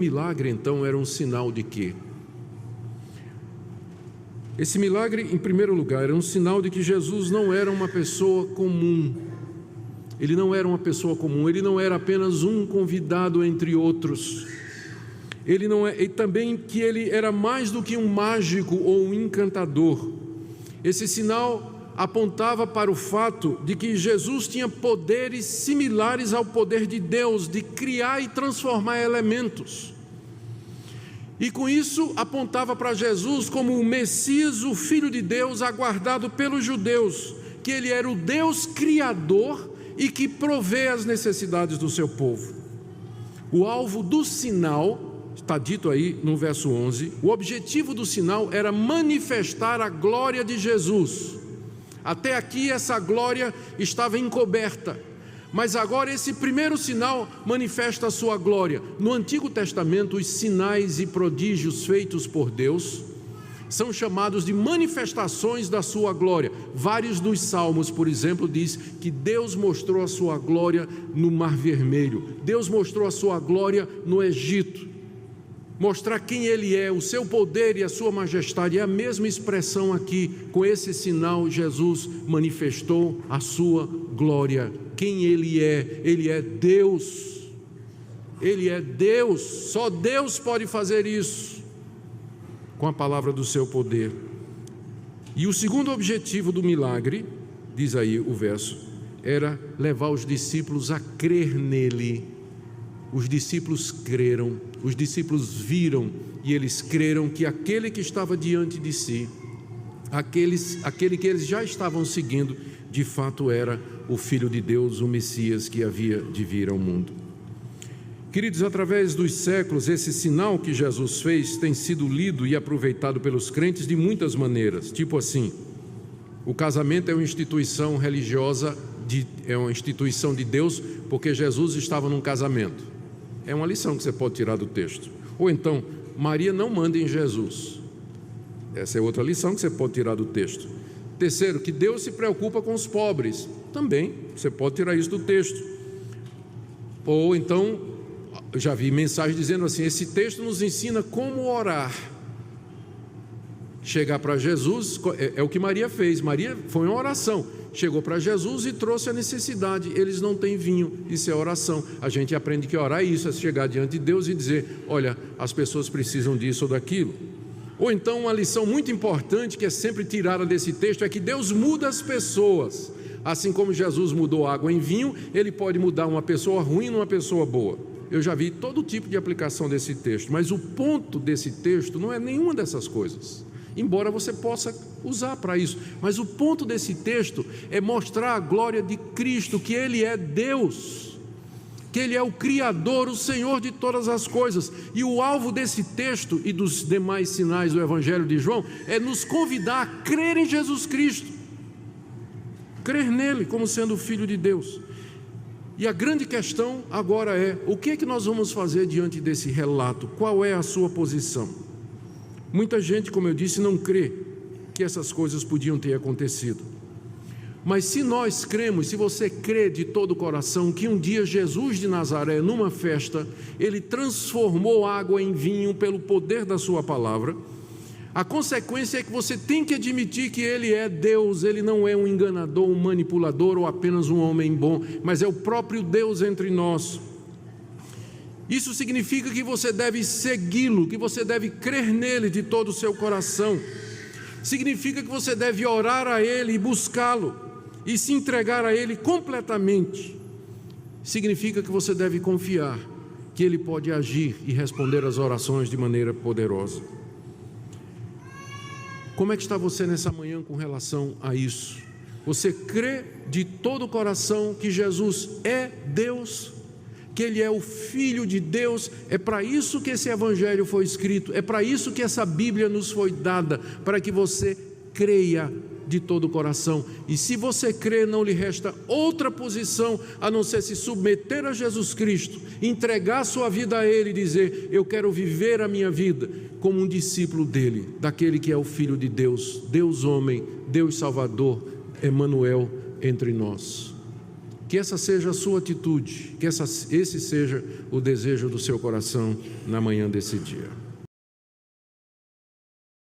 milagre, então, era um sinal de quê? Esse milagre, em primeiro lugar, era um sinal de que Jesus não era uma pessoa comum. Ele não era uma pessoa comum, ele não era apenas um convidado entre outros. E também que ele era mais do que um mágico ou um encantador. Esse sinal apontava para o fato de que Jesus tinha poderes similares ao poder de Deus, de criar e transformar elementos. E com isso apontava para Jesus como o Messias, o Filho de Deus, aguardado pelos judeus, que ele era o Deus criador e que provê as necessidades do seu povo. O alvo do sinal, está dito aí no verso 11, o objetivo do sinal era manifestar a glória de Jesus. Até aqui essa glória estava encoberta, mas agora esse primeiro sinal manifesta a sua glória. No Antigo Testamento, os sinais e prodígios feitos por Deus são chamados de manifestações da sua glória. Vários dos salmos, por exemplo, diz que Deus mostrou a sua glória no Mar Vermelho, Deus mostrou a sua glória no Egito. Mostrar quem ele é, o seu poder e a sua majestade, é a mesma expressão aqui. Com esse sinal, Jesus manifestou a sua glória. Quem ele é Deus. Ele é Deus, só Deus pode fazer isso, com a palavra do seu poder. E o segundo objetivo do milagre, diz aí o verso, era levar os discípulos a crer nele. Os discípulos creram, os discípulos viram e eles creram que aquele que estava diante de si, aquele que eles já estavam seguindo, de fato era o Filho de Deus, o Messias que havia de vir ao mundo. Queridos, através dos séculos, esse sinal que Jesus fez tem sido lido e aproveitado pelos crentes de muitas maneiras, tipo assim: o casamento é uma instituição religiosa, é uma instituição de Deus, porque Jesus estava num casamento. É uma lição que você pode tirar do texto. Ou então, Maria não manda em Jesus. Essa é outra lição que você pode tirar do texto. Terceiro, que Deus se preocupa com os pobres. Também, você pode tirar isso do texto. Ou então, eu já vi mensagem dizendo assim: esse texto nos ensina como orar. Chegar para Jesus, é o que Maria fez. Maria foi uma oração. Chegou para Jesus e trouxe a necessidade. Eles não têm vinho, isso é oração. A gente aprende que orar é isso, é chegar diante de Deus e dizer: olha, as pessoas precisam disso ou daquilo. Ou então uma lição muito importante que é sempre tirada desse texto é que Deus muda as pessoas. Assim como Jesus mudou água em vinho, Ele pode mudar uma pessoa ruim numa pessoa boa. Eu já vi todo tipo de aplicação desse texto, mas o ponto desse texto não é nenhuma dessas coisas, embora você possa usar para isso. Mas o ponto desse texto é mostrar a glória de Cristo, que Ele é Deus, que Ele é o Criador, o Senhor de todas as coisas. E o alvo desse texto e dos demais sinais do Evangelho de João é nos convidar a crer em Jesus Cristo, crer nele como sendo o Filho de Deus. E a grande questão agora é: o que é que nós vamos fazer diante desse relato? Qual é a sua posição? Muita gente, como eu disse, não crê que essas coisas podiam ter acontecido. Mas se nós cremos, se você crê de todo o coração que um dia Jesus de Nazaré, numa festa, Ele transformou água em vinho pelo poder da sua palavra, a consequência é que você tem que admitir que Ele é Deus. Ele não é um enganador, um manipulador ou apenas um homem bom, mas é o próprio Deus entre nós. Isso significa que você deve segui-lo, que você deve crer nele de todo o seu coração. Significa que você deve orar a Ele e buscá-lo, e se entregar a Ele completamente. Significa que você deve confiar que Ele pode agir e responder às orações de maneira poderosa. Como é que está você nessa manhã com relação a isso? Você crê de todo o coração que Jesus é Deus, que Ele é o Filho de Deus? É para isso que esse Evangelho foi escrito, é para isso que essa Bíblia nos foi dada, para que você creia de todo o coração. E se você crê, não lhe resta outra posição a não ser se submeter a Jesus Cristo, entregar sua vida a Ele e dizer: eu quero viver a minha vida como um discípulo dEle, daquele que é o Filho de Deus, Deus homem, Deus Salvador, Emanuel entre nós. Que essa seja a sua atitude, que esse seja o desejo do seu coração na manhã desse dia.